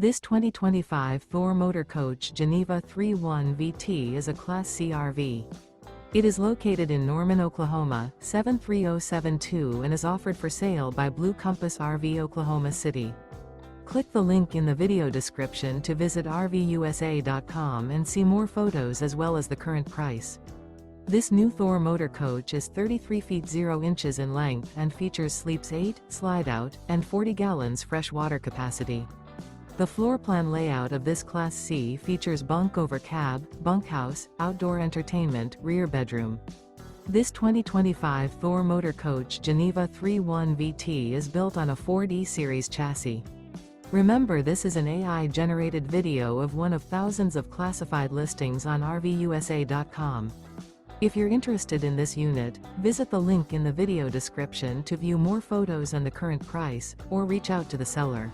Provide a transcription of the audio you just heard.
This 2025 Thor Motor Coach Geneva 3.1 VT is a Class C RV. It is located in Norman, Oklahoma, 73072 and is offered for sale by Blue Compass RV Oklahoma City. Click the link in the video description to visit RVUSA.com and see more photos as well as the current price. This new Thor Motor Coach is 33 feet 0 inches in length and features sleeps 8, slide-out, and 40 gallons fresh water capacity. The floor plan layout of this Class C features bunk over cab, bunkhouse, outdoor entertainment, rear bedroom. This 2025 Thor Motor Coach Geneva 3.1 VT is built on a Ford E-Series chassis. Remember, this is an AI-generated video of one of thousands of classified listings on RVUSA.com. If you're interested in this unit, visit the link in the video description to view more photos and the current price, or reach out to the seller.